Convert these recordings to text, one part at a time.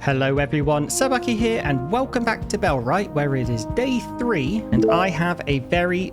Hello everyone, Sabaki here and welcome back to Bellwright, where it is day 3 and I have a very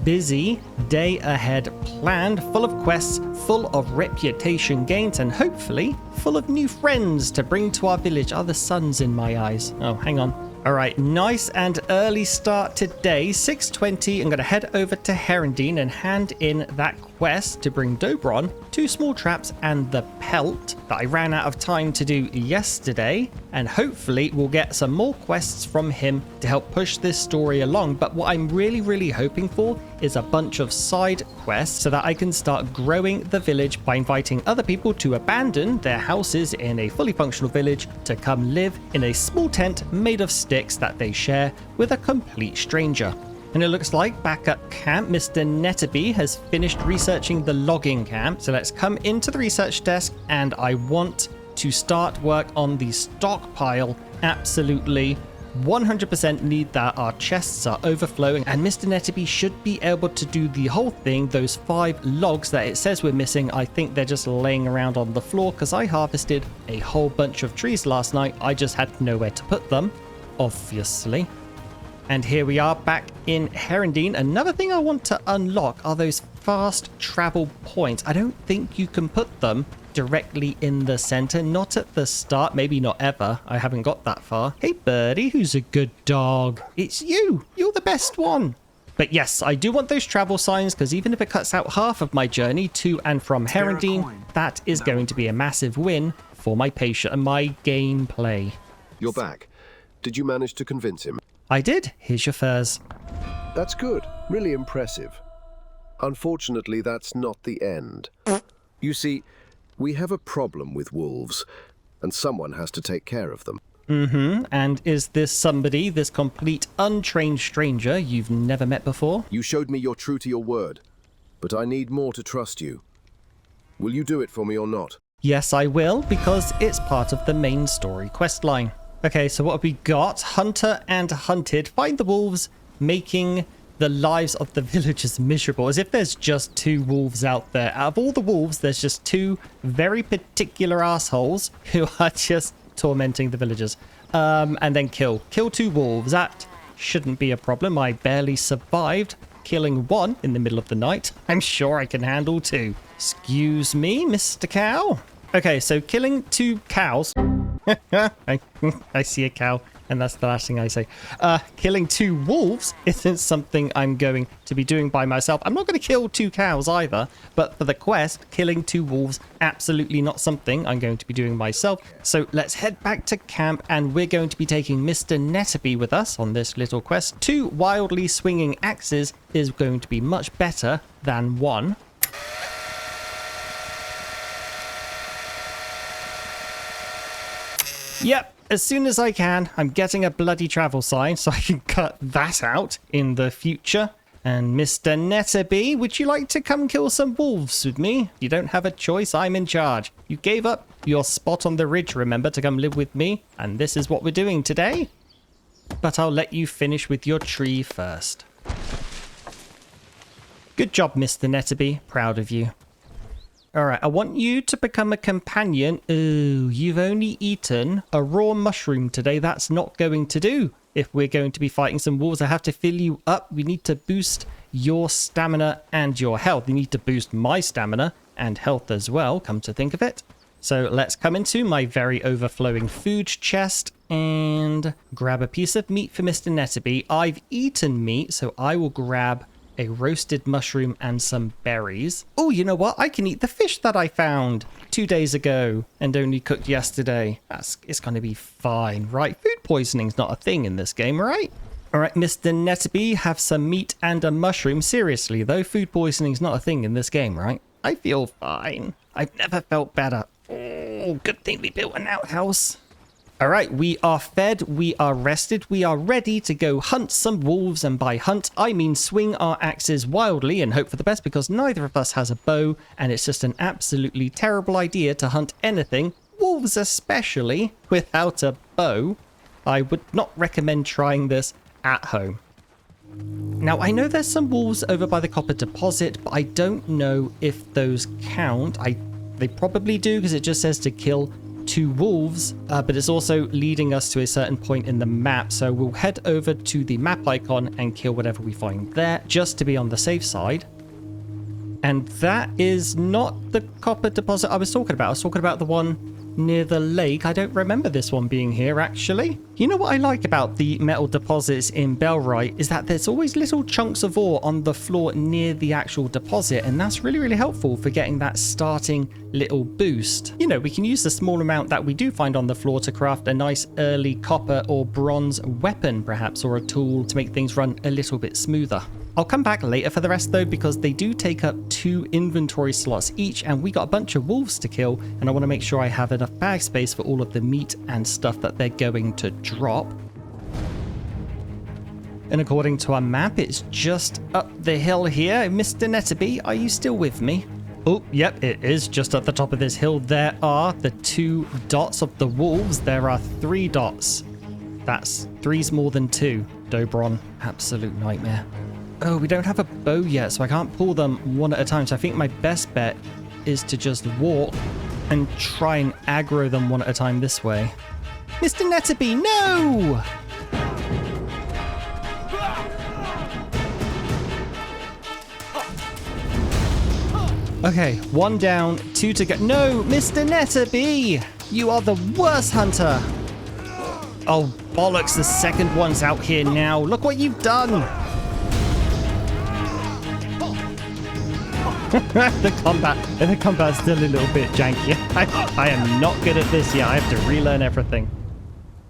busy day ahead planned, full of quests, full of reputation gains and hopefully full of new friends to bring to our village. Are the suns in my eyes? Oh, hang on. Alright, nice and early start today, 6:20. I'm going to head over to Haerndean and hand in that quest to bring Dobron 2 small traps and the pelt that I ran out of time to do yesterday. And hopefully we'll get some more quests from him to help push this story along. But what I'm really hoping for is a bunch of side quests so that I can start growing the village by inviting other people to abandon their houses in a fully functional village to come live in a small tent made of sticks that they share with a complete stranger. And it looks like back at camp, Mr. Netterby has finished researching the logging camp. So let's come into the research desk and I want to start work on the stockpile. Absolutely 100% need that. Our chests are overflowing and Mr. Netterby should be able to do the whole thing. Those 5 logs that it says we're missing, I think they're just laying around on the floor because I harvested a whole bunch of trees last night. I just had nowhere to put them, obviously. And here we are back in Haerndean. Another thing I want to unlock are those fast travel points. I don't think you can put them directly in the center, not at the start, maybe not ever. I haven't got that far. Hey birdie, who's a good dog? It's you. You're the best one. But yes, I do want those travel signs because even if it cuts out half of my journey to and from Haerndean, that is going to be a massive win for my patient and my gameplay. You're back. Did you manage to convince him? I did. Here's your furs. That's good. Really impressive. Unfortunately, that's not the end. You see, we have a problem with wolves, and someone has to take care of them. And is this somebody, this complete untrained stranger you've never met before? You showed me you're true to your word, but I need more to trust you. Will you do it for me or not? Yes, I will, because it's part of the main story quest line. Okay, so what have we got? Hunter and hunted. Find the wolves, making the lives of the villagers miserable. As if there's just 2 wolves out there. Out of all the wolves, there's just 2 very particular assholes who are just tormenting the villagers. And then kill 2 wolves. That shouldn't be a problem. I barely survived killing 1 in the middle of the night. I'm sure I can handle 2. Excuse me, Mr. Cow. Okay, so killing 2 cows. I see a cow, and that's the last thing I say. Killing 2 wolves isn't something I'm going to be doing by myself. I'm not going to kill 2 cows either, but for the quest, killing 2 wolves, absolutely not something I'm going to be doing myself. So let's head back to camp, and we're going to be taking Mr. Netterby with us on this little quest. 2 wildly swinging axes is going to be much better than 1. Yep, as soon as I can, I'm getting a bloody travel sign so I can cut that out in the future. And Mr. Netterby, would you like to come kill some wolves with me? You don't have a choice, I'm in charge. You gave up your spot on the ridge, remember, to come live with me? And this is what we're doing today. But I'll let you finish with your tree first. Good job, Mr. Netterby. Proud of you. Alright, I want you to become a companion. Ooh, you've only eaten a raw mushroom today. That's not going to do. If we're going to be fighting some wolves, I have to fill you up. We need to boost your stamina and your health. You need to boost my stamina and health as well, come to think of it. So let's come into my very overflowing food chest and grab a piece of meat for Mr. Netterby. I've eaten meat, so I will grab a roasted mushroom and some berries. Oh, you know what? I can eat the fish that I found 2 days ago and only cooked yesterday. It's going to be fine, right? Food poisoning's not a thing in this game, right? All right, Mr. Netterby, have some meat and a mushroom. Seriously, though, food poisoning's not a thing in this game, right? I feel fine. I've never felt better. Oh, good thing we built an outhouse. All right, we are fed, we are rested, we are ready to go hunt some wolves, and by hunt, I mean swing our axes wildly and hope for the best because neither of us has a bow, and it's just an absolutely terrible idea to hunt anything, wolves especially, without a bow. I would not recommend trying this at home. Now, I know there's some wolves over by the copper deposit, but I don't know if those count. They probably do because it just says to kill to wolves, but it's also leading us to a certain point in the map. So we'll head over to the map icon and kill whatever we find there, just to be on the safe side. And that is not the copper deposit I was talking about. I was talking about the one near the lake. I don't remember this one being here, actually. You know what I like about the metal deposits in Bellwright is that there's always little chunks of ore on the floor near the actual deposit, and that's really, really helpful for getting that starting little boost. You know, we can use the small amount that we do find on the floor to craft a nice early copper or bronze weapon, perhaps, or a tool to make things run a little bit smoother. I'll come back later for the rest though, because they do take up 2 inventory slots each, and we got a bunch of wolves to kill, and I want to make sure I have enough bag space for all of the meat and stuff that they're going to drop. And according to our map, it's just up the hill here. Mr. Netterby, are you still with me? Oh, yep, it is just at the top of this hill. There are the 2 dots of the wolves. There are 3 dots. That's 3's more than 2. Dobron, absolute nightmare. Oh, we don't have a bow yet, so I can't pull them one at a time. So I think my best bet is to just walk and try and aggro them one at a time this way. Mr. Netterby, no! Okay, 1 down, 2 to go. No, Mr. Netterby! You are the worst hunter! Oh, bollocks, the second one's out here now. Look what you've done! The combat's still a little bit janky. I am not good at this yet. I have to relearn everything.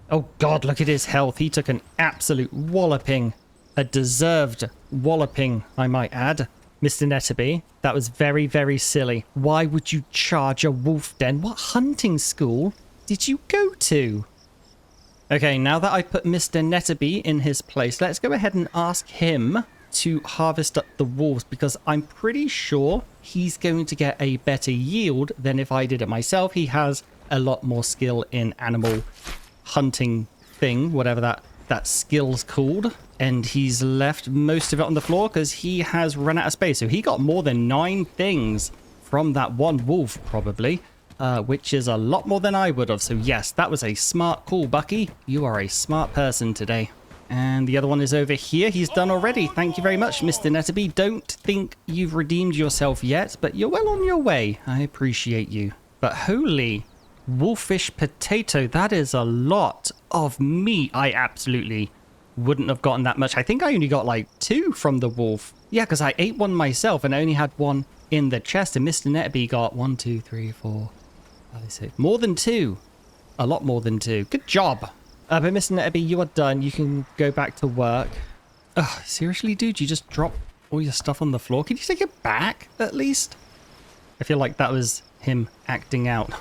Oh god, look at his health. He took an absolute walloping. A deserved walloping, I might add. Mr. Netterby, that was very, very silly. Why would you charge a wolf den? What hunting school did you go to? Okay, now that I put Mr. Netterby in his place, let's go ahead and ask him to harvest up the wolves, because I'm pretty sure he's going to get a better yield than if I did it myself. He has a lot more skill in animal hunting thing, whatever that skill's called, and he's left most of it on the floor because he has run out of space. So he got more than 9 things from that one wolf, probably, which is a lot more than I would have. So yes, that was a smart call, Bucky. You are a smart person today. And the other one is over here. He's done already. Thank you very much, Mr. Netterby. Don't think you've redeemed yourself yet, but you're well on your way. I appreciate you. But holy wolfish potato, that is a lot of meat. I absolutely wouldn't have gotten that much. I think I only got like 2 from the wolf. Yeah, because I ate one myself and I only had 1 in the chest. And Mr. Netterby got 1, 2, 3, 4, 5, 6. More than 2. A lot more than 2. Good job. But Mr. Netterby, you are done. You can go back to work. Ugh, seriously, dude? You just drop all your stuff on the floor? Can you take it back, at least? I feel like that was him acting out.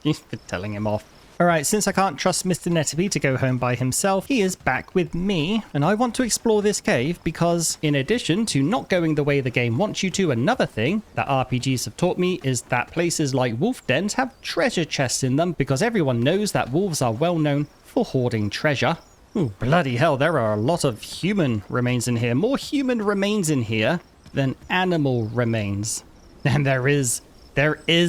You've been telling him off. Alright, since I can't trust Mr. Netterby to go home by himself, he is back with me, and I want to explore this cave because, in addition to not going the way the game wants you to, another thing that RPGs have taught me is that places like wolf dens have treasure chests in them, because everyone knows that wolves are well known for hoarding treasure. Ooh, bloody hell, there are a lot of human remains in here. More human remains in here than animal remains. And there is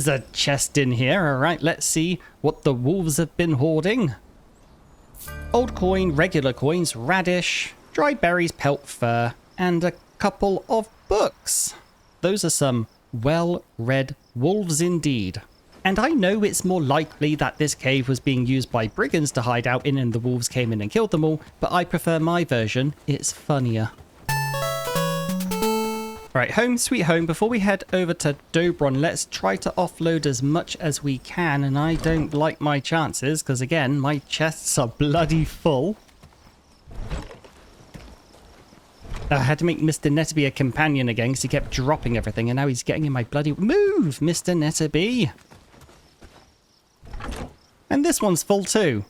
a chest in here. All right, let's see what the wolves have been hoarding. Old coin, regular coins, radish, dried berries, pelt fur, and a couple of books. Those are some well-read wolves indeed. And I know it's more likely that this cave was being used by brigands to hide out in and the wolves came in and killed them all, but I prefer my version. It's funnier. Right, home sweet home. Before we head over to Dobron, let's try to offload as much as we can. And I don't like my chances because, again, my chests are bloody full. I had to make Mr. Netterby a companion again because he kept dropping everything. And now he's getting in my bloody... Move, Mr. Netterby! And this one's full too.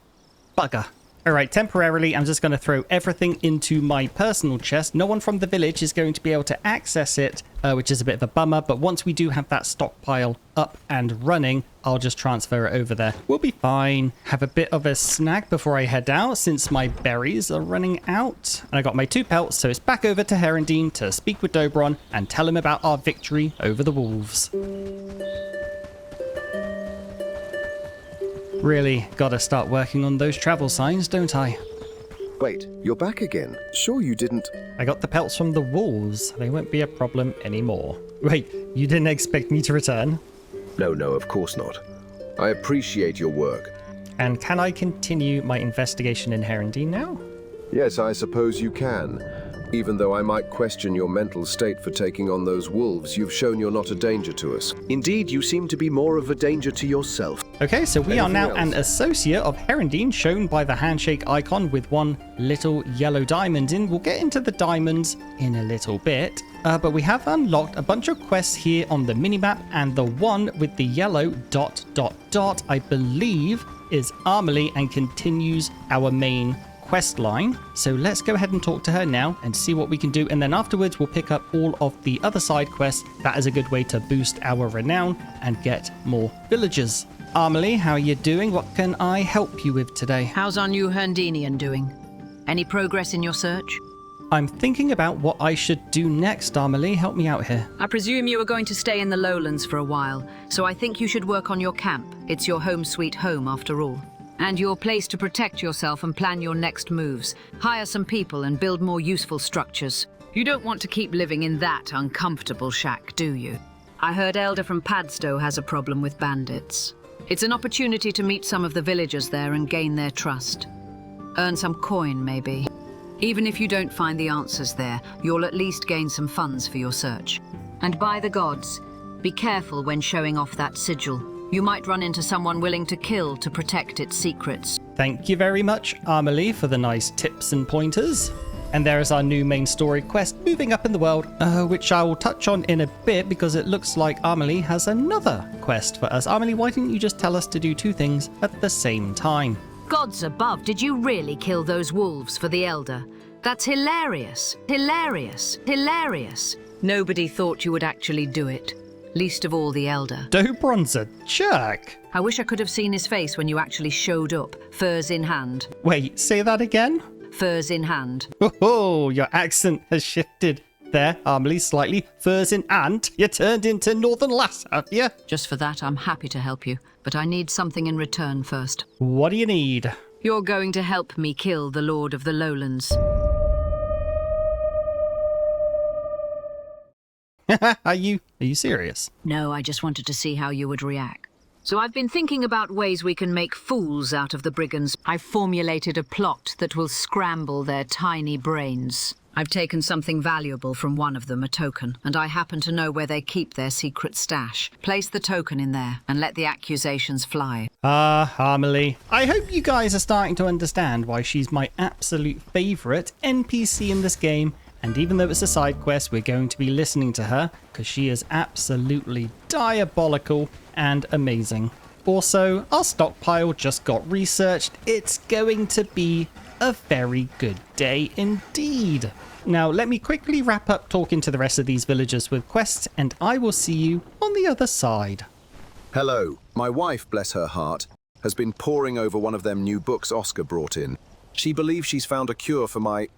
Bugger. Alright, temporarily, I'm just going to throw everything into my personal chest. No one from the village is going to be able to access it, which is a bit of a bummer. But once we do have that stockpile up and running, I'll just transfer it over there. We'll be fine. Have a bit of a snack before I head out, since my berries are running out. And I got my 2 pelts, so it's back over to Haerndean to speak with Dobron and tell him about our victory over the wolves. Really gotta start working on those travel signs, don't I? Wait, you're back again? Sure you didn't... I got the pelts from the wolves. They won't be a problem anymore. Wait, you didn't expect me to return? No, of course not. I appreciate your work. And can I continue my investigation in Haerndean now? Yes, I suppose you can. Even though I might question your mental state for taking on those wolves, you've shown you're not a danger to us. Indeed, you seem to be more of a danger to yourself. Okay, so we are now Anything an else? associate of Haerndean, shown by the handshake icon with one little yellow diamond in. We'll get into the diamonds in a little bit, but we have unlocked a bunch of quests here on the minimap, and the one with the yellow ... I believe is Amelie and continues our main quest line. So let's go ahead and talk to her now and see what we can do, and then afterwards we'll pick up all of the other side quests. That is a good way to boost our renown and get more villagers. Amelie, how are you doing? What can I help you with today? How's our new Haerndean doing? Any progress in your search? I'm thinking about what I should do next, Amelie. Help me out here. I presume you are going to stay in the lowlands for a while, so I think you should work on your camp. It's your home sweet home after all. And your place to protect yourself and plan your next moves. Hire some people and build more useful structures. You don't want to keep living in that uncomfortable shack, do you? I heard Elder from Padstow has a problem with bandits. It's an opportunity to meet some of the villagers there and gain their trust. Earn some coin, maybe. Even if you don't find the answers there, you'll at least gain some funds for your search. And by the gods, be careful when showing off that sigil. You might run into someone willing to kill to protect its secrets. Thank you very much, Amelie, for the nice tips and pointers. And there is our new main story quest, moving up in the world, which I will touch on in a bit because it looks like Amelie has another quest for us. Amelie, why didn't you just tell us to do two things at the same time? Gods above, did you really kill those wolves for the Elder? That's hilarious. Hilarious. Hilarious. Nobody thought you would actually do it. Least of all the Elder. Dobron's a jerk. I wish I could have seen his face when you actually showed up, furs in hand. Wait, say that again? Furs in hand. Oh, your accent has shifted there, Amelie, slightly. Furs in hand. You turned into Northern Lass, have you? Just for that, I'm happy to help you, but I need something in return first. What do you need? You're going to help me kill the Lord of the Lowlands. Are you serious? No, I just wanted to see how you would react. So I've been thinking about ways we can make fools out of the brigands. I've formulated a plot that will scramble their tiny brains. I've taken something valuable from one of them, a token, and I happen to know where they keep their secret stash. Place the token in there and let the accusations fly. Amelie. I hope you guys are starting to understand why she's my absolute favourite NPC in this game. And even though it's a side quest, we're going to be listening to her because she is absolutely diabolical and amazing. Also, our stockpile just got researched. It's going to be a very good day indeed. Now, let me quickly wrap up talking to the rest of these villagers with quests, and I will see you on the other side. Hello. My wife, bless her heart, has been poring over one of them new books Oscar brought in. She believes she's found a cure for my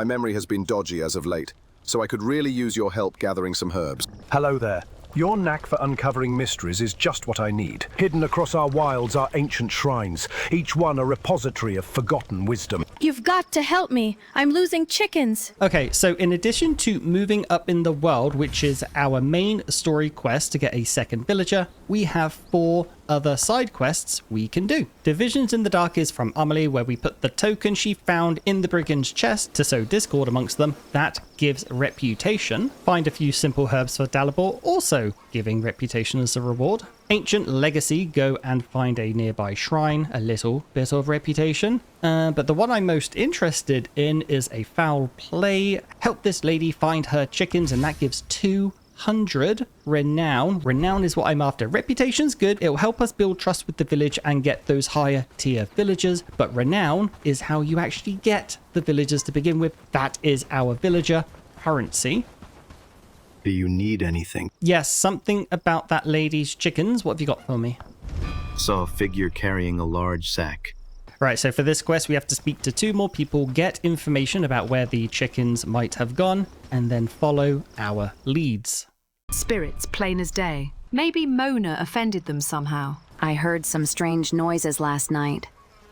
memory has been dodgy as of late, so I could really use your help gathering some herbs. Hello there. Your knack for uncovering mysteries is just what I need. Hidden across our wilds are ancient shrines, each one a repository of forgotten wisdom. You've got to help me. I'm losing chickens. Okay, so in addition to moving up in the world, which is our main story quest to get a second villager, we have 4 other side quests we can do. Divisions in the Dark is from Amelie, where we put the token she found in the brigand's chest to sow discord amongst them. That gives reputation. Find a few simple herbs for Dalibor, also giving reputation as a reward. Ancient Legacy, go and find a nearby shrine, a little bit of reputation. But the one I'm most interested in is a foul play. Help this lady find her chickens, and that gives 200 renown. Renown is what I'm after. Reputation's good. It'll help us build trust with the village and get those higher tier villagers. But renown is how you actually get the villagers to begin with. That is our villager currency. Do you need anything? Yes, something about that lady's chickens. What have you got for me? Saw a figure carrying a large sack. Right, so for this quest, we have to speak to 2 more people, get information about where the chickens might have gone, and then follow our leads. Spirits plain as day. Maybe Mona offended them somehow. I heard some strange noises last night.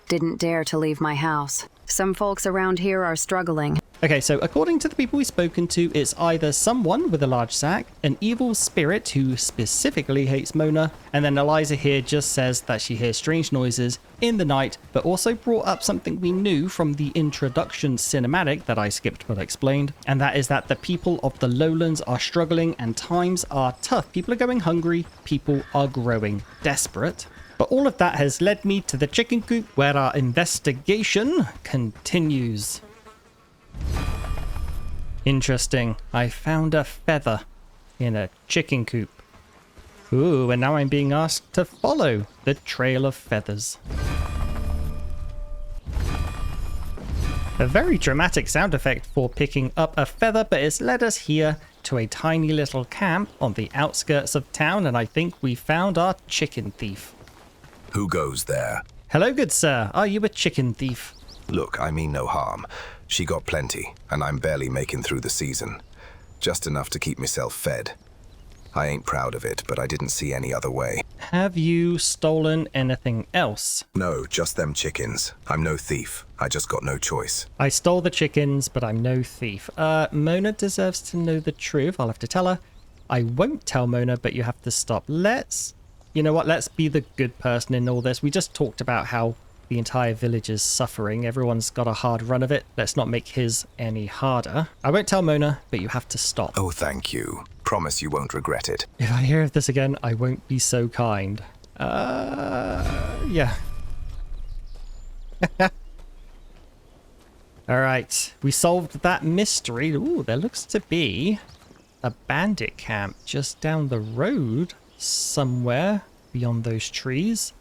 Didn't dare to leave my house. Some folks around here are struggling. Okay, so according to the people we've spoken to, it's either someone with a large sack, an evil spirit who specifically hates Mona, and then Eliza here just says that she hears strange noises in the night, but also brought up something we knew from the introduction cinematic that I skipped but explained, and that is that the people of the lowlands are struggling and times are tough. People are going hungry, people are growing desperate. But all of that has led me to the chicken coop where our investigation continues. Interesting. I found a feather in a chicken coop. Ooh, and now I'm being asked to follow the trail of feathers. A very dramatic sound effect for picking up a feather, but it's led us here to a tiny little camp on the outskirts of town, and I think we found our chicken thief. Who goes there? Hello, good sir. Are you a chicken thief? Look, I mean no harm. She got plenty, and I'm barely making through the season. Just enough to keep myself fed. I ain't proud of it, but I didn't see any other way. Have you stolen anything else? No, just them chickens. I'm no thief. I just got no choice. I stole the chickens, but I'm no thief. Mona deserves to know the truth. I'll have to tell her. I won't tell Mona, but you have to stop. You know what? Let's be the good person in all this. We just talked about how the entire village is suffering. Everyone's got a hard run of it. Let's not make his any harder. I won't tell Mona, but you have to stop. Oh, thank you. Promise you won't regret it. If I hear of this again, I won't be so kind. Yeah. All right. We solved that mystery. Ooh, there looks to be a bandit camp just down the road somewhere beyond those trees,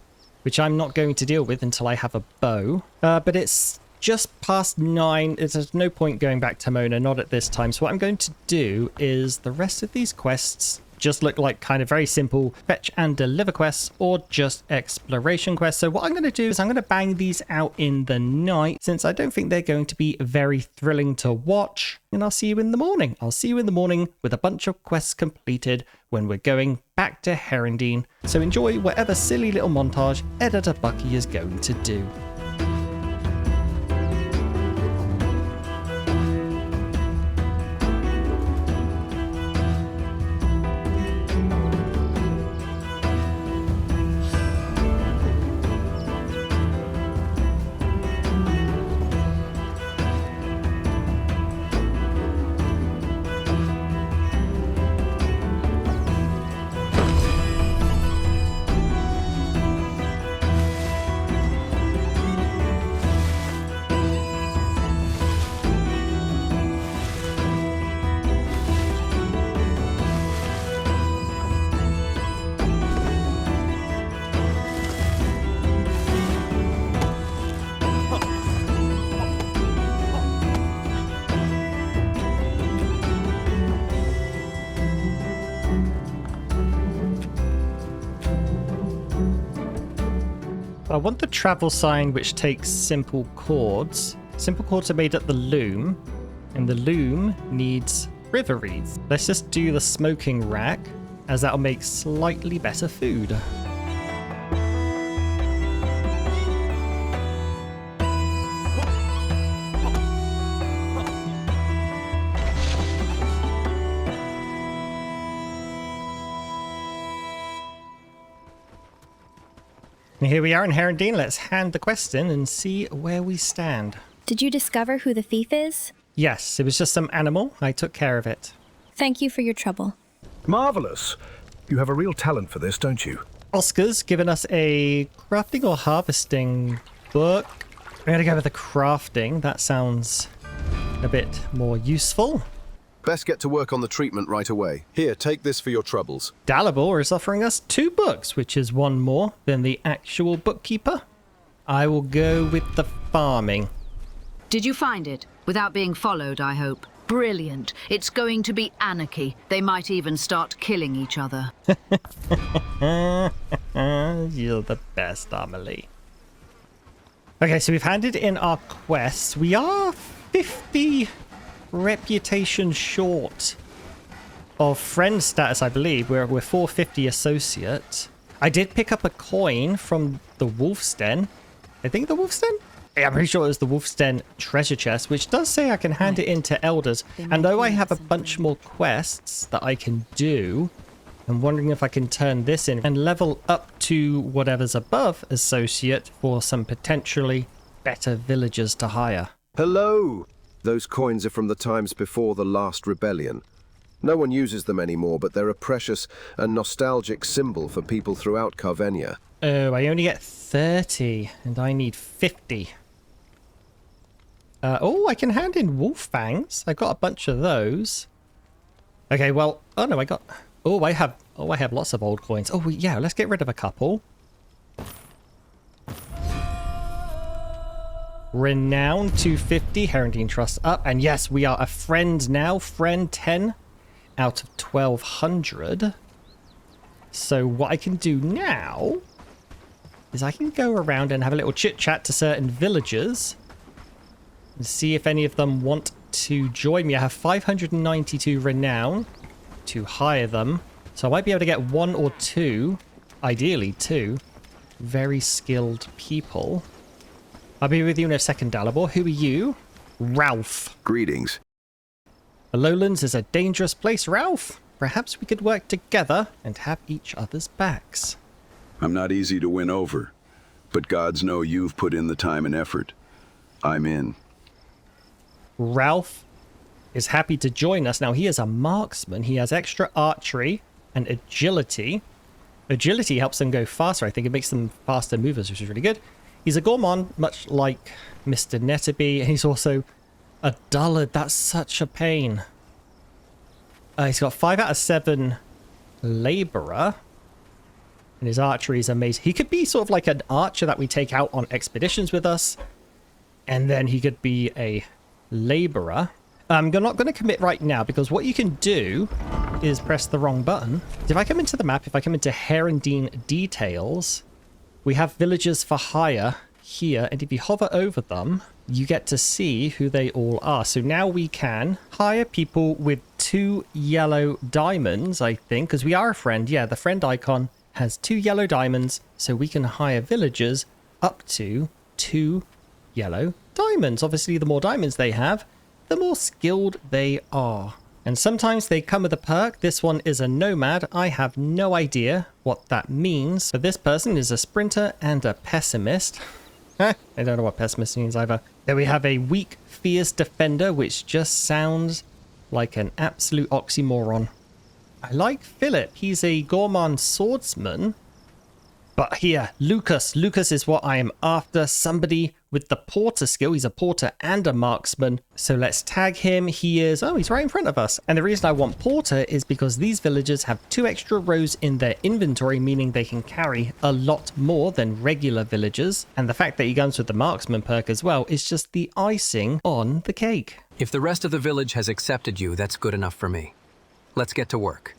which I'm not going to deal with until I have a bow. But it's just past 9. There's no point going back to Mona, not at this time. So what I'm going to do is the rest of these quests just look like kind of very simple fetch and deliver quests or just exploration quests. So what I'm going to do is I'm going to bang these out in the night, since I don't think they're going to be very thrilling to watch. And I'll see you in the morning. I'll see you in the morning with a bunch of quests completed when we're going back to Haerndean. So enjoy whatever silly little montage Editor Bucky is going to do. I want the travel sign which takes simple chords. Simple chords are made at the loom, and the loom needs river reeds. Let's just do the smoking rack, as that'll make slightly better food. And here we are in Haerndean. Let's hand the quest in and see where we stand. Did you discover who the thief is? Yes, it was just some animal. I took care of it. Thank you for your trouble. Marvellous. You have a real talent for this, don't you? Oscar's given us a crafting or harvesting book. I'm going to go with the crafting. That sounds a bit more useful. Best get to work on the treatment right away. Here, take this for your troubles. Dalibor is offering us 2 books, which is 1 more than the actual bookkeeper. I will go with the farming. Did you find it? Without being followed, I hope. Brilliant. It's going to be anarchy. They might even start killing each other. You're the best, Amelie. Okay, so we've handed in our quests. We are 50 reputation short of friend status, I believe. We're 450 associate. I did pick up a coin from the Wolf's Den. I think the Wolf's Den? Yeah, I'm pretty sure it was the Wolf's Den treasure chest, which does say I can hand it in to elders. And though I have a bunch more quests that I can do, I'm wondering if I can turn this in and level up to whatever's above associate for some potentially better villagers to hire. Hello! Those coins are from the times before the last rebellion. No one uses them anymore, but they're a precious and nostalgic symbol for people throughout Carvenia. Oh, I only get 30 and I need 50. Oh, I can hand in wolf fangs. I got a bunch of those. Okay, well, oh no, I have lots of old coins. Oh yeah, let's get rid of a couple. Renown 250, Haerndean Trust up. And yes, we are a friend now. Friend 10 out of 1200. So what I can do now is I can go around and have a little chit chat to certain villagers and see if any of them want to join me. I have 592 renown to hire them. So I might be able to get one or two, ideally two, very skilled people. I'll be with you in a second, Dalibor. Who are you? Ralph. Greetings. The Lowlands is a dangerous place, Ralph. Perhaps we could work together and have each other's backs. I'm not easy to win over, but gods know you've put in the time and effort. I'm in. Ralph is happy to join us. Now, he is a marksman. He has extra archery and agility. Agility helps them go faster. I think it makes them faster movers, which is really good. He's a gourmand, much like Mr. Netterby, and he's also a dullard. That's such a pain. He's got 5 out of 7 laborer, and his archery is amazing. He could be sort of like an archer that we take out on expeditions with us, and then he could be a laborer. I'm not going to commit right now, because what you can do is press the wrong button. If I come into the map, if I come into Haerndean details, we have villagers for hire here, and if you hover over them, you get to see who they all are. So now we can hire people with 2 yellow diamonds, I think, because we are a friend. Yeah, the friend icon has 2 yellow diamonds, so we can hire villagers up to 2 yellow diamonds. Obviously, the more diamonds they have, the more skilled they are. And sometimes they come with a perk. This one is a nomad. I have no idea what that means. But this person is a sprinter and a pessimist. I don't know what pessimist means either. Then we have a weak, fierce defender, which just sounds like an absolute oxymoron. I like Philip. He's a gourmand swordsman. But here, Lucas. Lucas is what I am after. Somebody with the porter skill. He's a porter and a marksman. So let's tag him. He is... Oh, he's right in front of us. And the reason I want porter is because these villagers have 2 extra rows in their inventory, meaning they can carry a lot more than regular villagers. And the fact that he comes with the marksman perk as well is just the icing on the cake. If the rest of the village has accepted you, that's good enough for me. Let's get to work.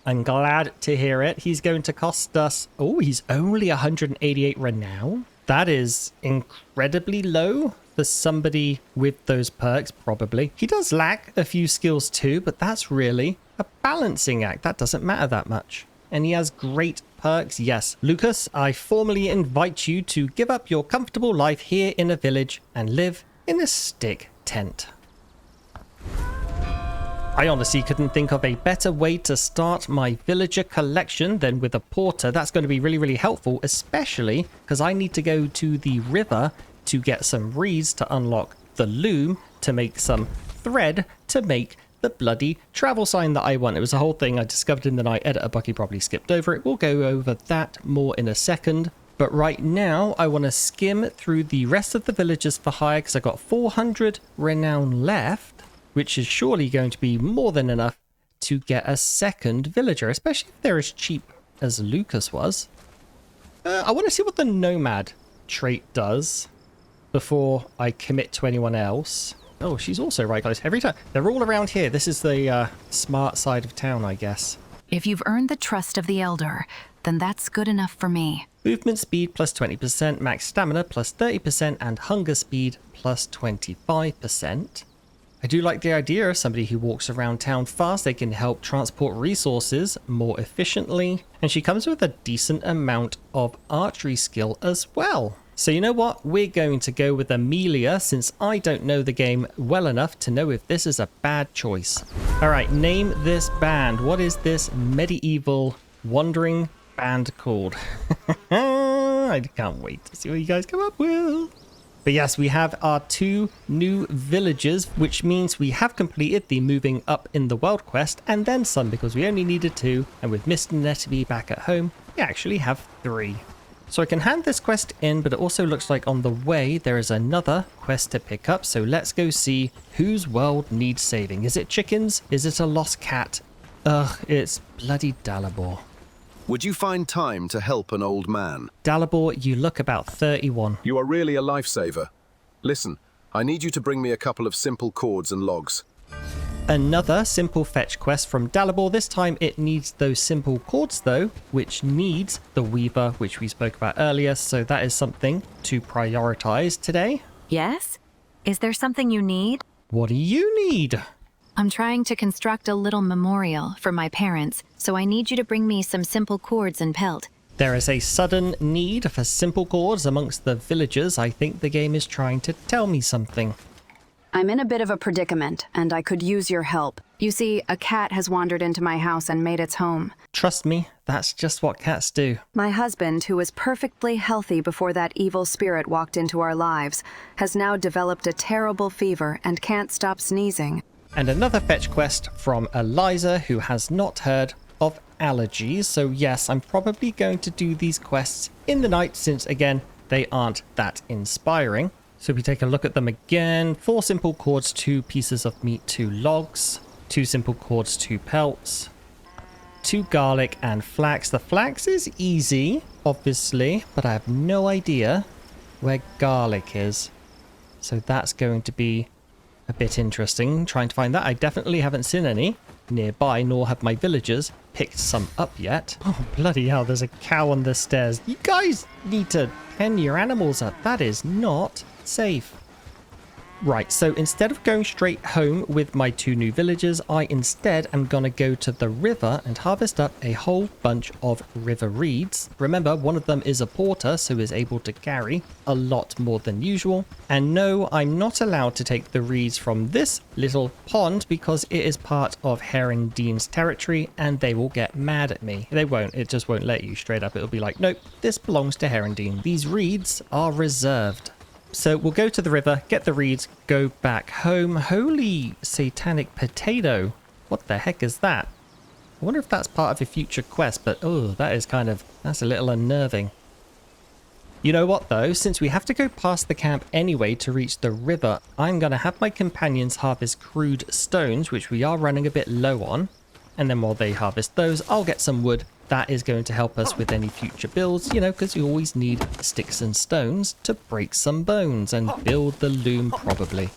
I'm glad to hear it. He's going to cost us... Oh, he's only 188 renown. That is incredibly low for somebody with those perks, probably. He does lack a few skills too, but that's really a balancing act. That doesn't matter that much. And he has great perks. Yes, Lucas, I formally invite you to give up your comfortable life here in a village and live in a stick tent. I honestly couldn't think of a better way to start my villager collection than with a porter. That's going to be really, really helpful, especially because I need to go to the river to get some reeds to unlock the loom, to make some thread, to make the bloody travel sign that I want. It was a whole thing I discovered in the night. Editor Bucky probably skipped over it. We'll go over that more in a second. But right now, I want to skim through the rest of the villagers for hire because I've got 400 renown left, which is surely going to be more than enough to get a second villager, especially if they're as cheap as Lucas was. I want to see what the nomad trait does before I commit to anyone else. Oh, she's also right close. Every time. They're all around here. This is the smart side of town, I guess. If you've earned the trust of the elder, then that's good enough for me. Movement speed plus 20%, max stamina plus 30%, and hunger speed plus 25%. I do like the idea of somebody who walks around town fast. They can help transport resources more efficiently. And she comes with a decent amount of archery skill as well. So you know what? We're going to go with Amelia since I don't know the game well enough to know if this is a bad choice. All right, name this band. What is this medieval wandering band called? I can't wait to see what you guys come up with. But yes, we have our 2 new villages, which means we have completed the moving up in the world quest and then some because we only needed 2. And with Mr. Netterby back at home, we actually have 3. So I can hand this quest in, but it also looks like on the way there is another quest to pick up. So let's go see whose world needs saving. Is it chickens? Is it a lost cat? Ugh, it's bloody Dalibor. Would you find time to help an old man? Dalibor, you look about 31. You are really a lifesaver. Listen, I need you to bring me a couple of simple cords and logs. Another simple fetch quest from Dalibor. This time it needs those simple cords though, which needs the weaver, which we spoke about earlier. So that is something to prioritize today. Yes? Is there something you need? What do you need? I'm trying to construct a little memorial for my parents, so I need you to bring me some simple cords and pelt. There is a sudden need for simple cords amongst the villagers. I think the game is trying to tell me something. I'm in a bit of a predicament, and I could use your help. You see, a cat has wandered into my house and made its home. Trust me, that's just what cats do. My husband, who was perfectly healthy before that evil spirit walked into our lives, has now developed a terrible fever and can't stop sneezing. And another fetch quest from Eliza, who has not heard of allergies. So yes, I'm probably going to do these quests in the night since, again, they aren't that inspiring. So we take a look at them again. 4 simple cords, 2 pieces of meat, 2 logs, 2 simple cords, 2 pelts, 2 garlic and flax. The flax is easy, obviously, but I have no idea where garlic is. So that's going to be a bit interesting, trying to find that. I definitely haven't seen any nearby, nor have my villagers picked some up yet. Oh, bloody hell, there's a cow on the stairs. You guys need to pen your animals up. That is not safe. Right, so instead of going straight home with my 2 new villagers, I instead am going to go to the river and harvest up a whole bunch of river reeds. Remember, one of them is a porter, so is able to carry a lot more than usual. And no, I'm not allowed to take the reeds from this little pond because it is part of Haerndean's territory and they will get mad at me. They won't, it just won't let you straight up. It'll be like, nope, this belongs to Haerndean. These reeds are reserved. So we'll go to the river, get the reeds, go back home. Holy satanic potato. What the heck is that? I wonder if that's part of a future quest, but oh, that's a little unnerving. You know what though, since we have to go past the camp anyway to reach the river, I'm going to have my companions harvest crude stones, which we are running a bit low on. And then while they harvest those, I'll get some wood. That is going to help us with any future builds, you know, because you always need sticks and stones to break some bones and build the loom probably.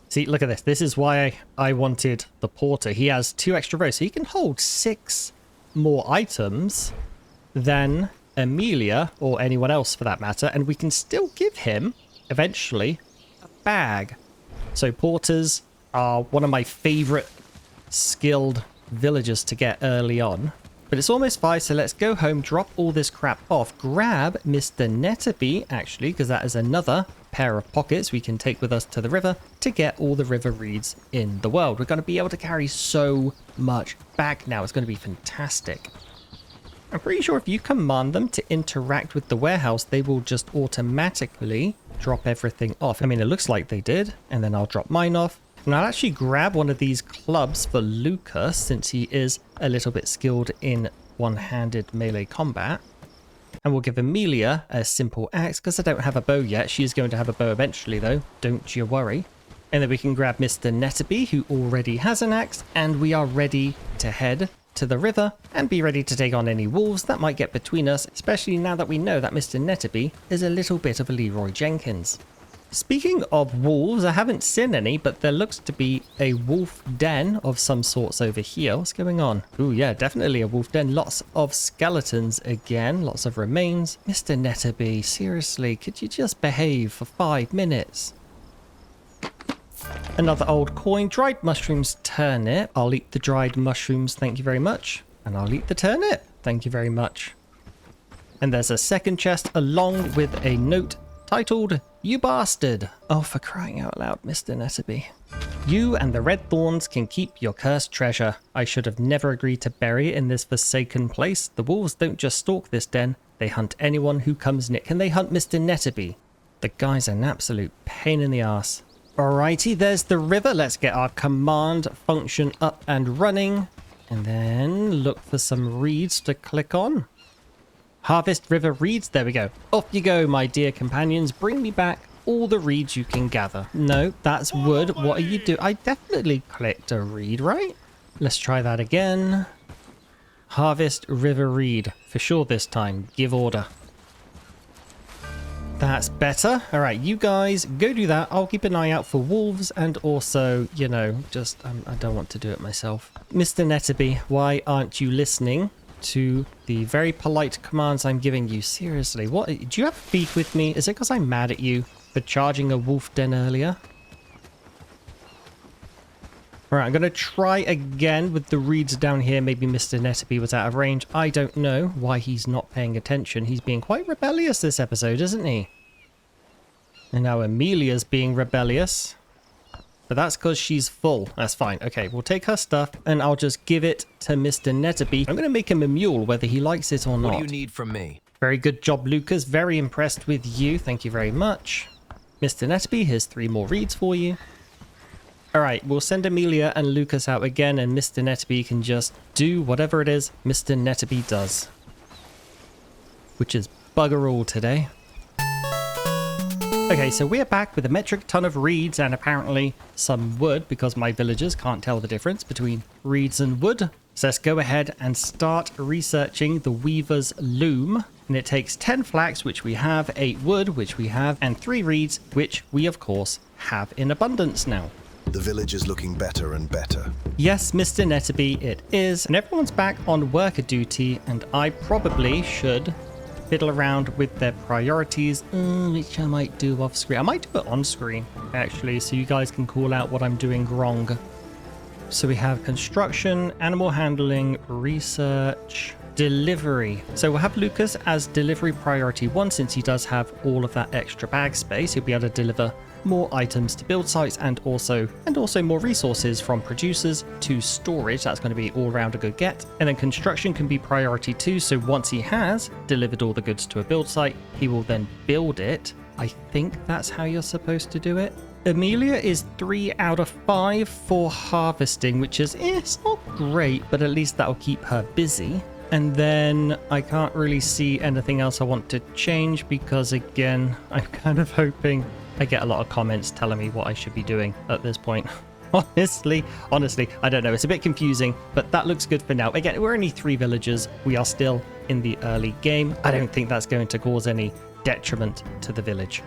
See, look at this. This is why I wanted the porter. He has 2 extra rows, so he can hold 6 more items than Amelia or anyone else for that matter. And we can still give him, eventually, a bag. So porters are one of my favorite skilled villagers to get early on. But it's almost 5, so let's go home, drop all this crap off, grab Mr. Netterby, actually, because that is another pair of pockets we can take with us to the river to get all the river reeds in the world. We're going to be able to carry so much back now. It's going to be fantastic. I'm pretty sure if you command them to interact with the warehouse, they will just automatically drop everything off. I mean, it looks like they did, and then I'll drop mine off. And I'll actually grab one of these clubs for Lucas, since he is a little bit skilled in one-handed melee combat. And we'll give Amelia a simple axe, because I don't have a bow yet. She's going to have a bow eventually, though. Don't you worry. And then we can grab Mr. Netterby, who already has an axe, and we are ready to head to the river and be ready to take on any wolves that might get between us, especially now that we know that Mr. Netterby is a little bit of a Leroy Jenkins. Speaking of wolves, I haven't seen any, but there looks to be a wolf den of some sorts over here. What's going on? Ooh, yeah, definitely a wolf den. Lots of skeletons again, lots of remains. Mr. Netterby, seriously, could you just behave for 5 minutes? Another old coin. Dried mushrooms, turnip. I'll eat the dried mushrooms, thank you very much. And I'll eat the turnip, thank you very much. And there's a second chest along with a note titled, "You bastard." Oh, for crying out loud, Mr. Netterby. You and the red thorns can keep your cursed treasure. I should have never agreed to bury it in this forsaken place. The wolves don't just stalk this den, they hunt anyone who comes near. Can they hunt Mr. Netterby? The guy's an absolute pain in the ass. Alrighty, there's the river. Let's get our command function up and running. And then look for some reeds to click on. Harvest river reeds. There we go. Off you go, my dear companions. Bring me back all the reeds you can gather. No, that's wood. What are you doing? I definitely clicked a reed, right? Let's try that again. Harvest river reed. For sure this time. Give order. That's better. All right, you guys go do that. I'll keep an eye out for wolves and also, you know, just I don't want to do it myself. Mr. Netterby, why aren't you listening to the very polite commands I'm giving you? Seriously, what? Do you have beef with me? Is it because I'm mad at you for charging a wolf den earlier? All right, I'm going to try again with the reeds down here. Maybe Mr. Netterby was out of range. I don't know why he's not paying attention. He's being quite rebellious this episode, isn't he? And now Amelia's being rebellious. But that's because she's full. That's fine. Okay, we'll take her stuff and I'll just give it to Mr. Netterby. I'm going to make him a mule, whether he likes it or not. What do you need from me? Very good job, Lucas. Very impressed with you. Thank you very much. Mr. Netterby, here's 3 more reeds for you. All right, we'll send Amelia and Lucas out again, and Mr. Netterby can just do whatever it is Mr. Netterby does. Which is bugger all today. Okay, so we're back with a metric ton of reeds and apparently some wood, because my villagers can't tell the difference between reeds and wood. So let's go ahead and start researching the Weaver's Loom. And it takes 10 flax, which we have, 8 wood, which we have, and 3 reeds, which we of course have in abundance now. The village is looking better and better. Yes, Mr. Netterby, it is. And everyone's back on worker duty, and I probably should fiddle around with their priorities, which I might do off screen. I might do it on screen, actually, so you guys can call out what I'm doing wrong. So we have construction, animal handling, research, delivery. So we'll have Lucas as delivery priority 1, since he does have all of that extra bag space. He'll be able to deliver more items to build sites and also more resources from producers to storage. That's going to be all around a good get. And then construction can be priority 2. So once he has delivered all the goods to a build site, he will then build it. I think that's how you're supposed to do it. Amelia is 3 out of 5 for harvesting, which is, it's not great, but at least that'll keep her busy. And then I can't really see anything else I want to change because, again, I'm kind of hoping I get a lot of comments telling me what I should be doing at this point. Honestly, I don't know. It's a bit confusing, but that looks good for now. Again, we're only 3 villagers. We are still in the early game. I don't think that's going to cause any detriment to the village.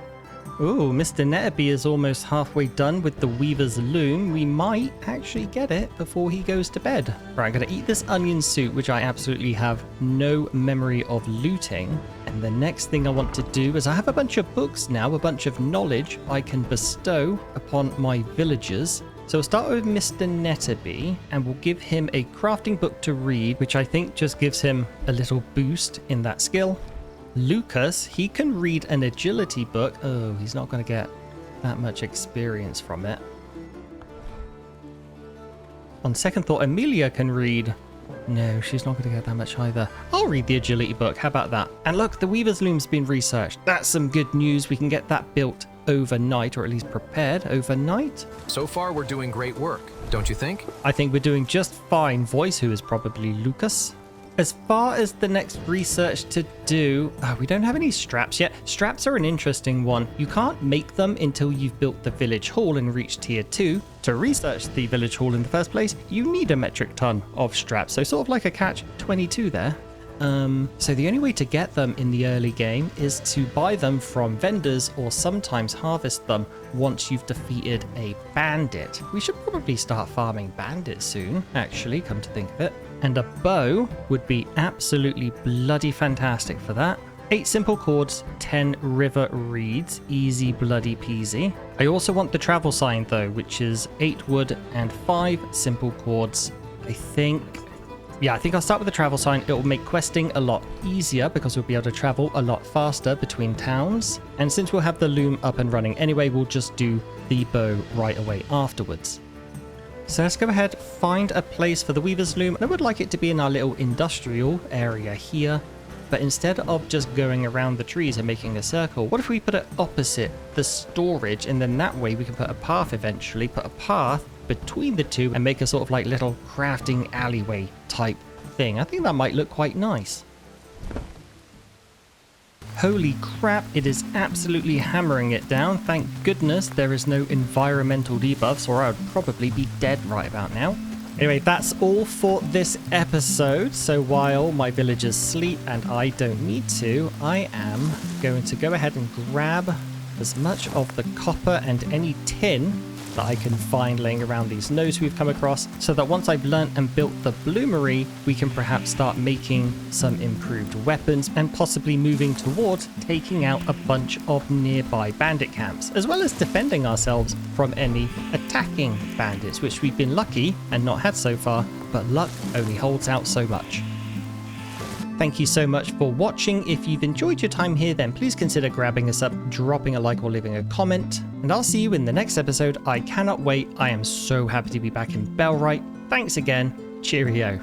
Ooh, Mr. Netterby is almost halfway done with the Weaver's Loom. We might actually get it before he goes to bed. Right, I'm going to eat this onion soup, which I absolutely have no memory of looting. And the next thing I want to do is I have a bunch of books now, a bunch of knowledge I can bestow upon my villagers. So we'll start with Mr. Netterby, and we'll give him a crafting book to read, which I think just gives him a little boost in that skill. Lucas, he can read an agility book. Oh, he's not going to get that much experience from it. On second thought, Amelia can read. No, she's not going to get that much either. I'll read the agility book. How about that? And look, the Weaver's Loom's been researched. That's some good news. We can get that built overnight, or at least prepared overnight. So far, we're doing great work, don't you think? I think we're doing just fine. Voice, who is probably Lucas. As far as the next research to do, we don't have any straps yet. Straps are an interesting one. You can't make them until you've built the village hall and reached tier 2. To research the village hall in the first place, you need a metric ton of straps. So sort of like a catch-22 there. So the only way to get them in the early game is to buy them from vendors or sometimes harvest them once you've defeated a bandit. We should probably start farming bandits soon, actually, come to think of it. And a bow would be absolutely bloody fantastic for that. 8 simple cords, 10 river reeds, easy bloody peasy. I also want the travel sign though, which is 8 wood and 5 simple cords. I think I'll start with the travel sign. It will make questing a lot easier because we'll be able to travel a lot faster between towns. And since we'll have the loom up and running anyway, we'll just do the bow right away afterwards. So let's go ahead, find a place for the weaver's loom. I would like it to be in our little industrial area here. But instead of just going around the trees and making a circle, what if we put it opposite the storage, and then that way we can put a path eventually, put a path between the two and make a sort of like little crafting alleyway type thing. I think that might look quite nice. Holy crap, it is absolutely hammering it down. Thank goodness there is no environmental debuffs, or I would probably be dead right about now. Anyway, that's all for this episode. So while my villagers sleep and I don't need to, I am going to go ahead and grab as much of the copper and any tin that I can find laying around these nodes we've come across, so that once I've learnt and built the bloomery, we can perhaps start making some improved weapons and possibly moving towards taking out a bunch of nearby bandit camps, as well as defending ourselves from any attacking bandits, which we've been lucky and not had so far, but luck only holds out so much. Thank you so much for watching. If you've enjoyed your time here, then please consider grabbing us up, dropping a like or leaving a comment, and I'll see you in the next episode. I cannot wait. I am so happy to be back in Bellwright. Thanks again. Cheerio.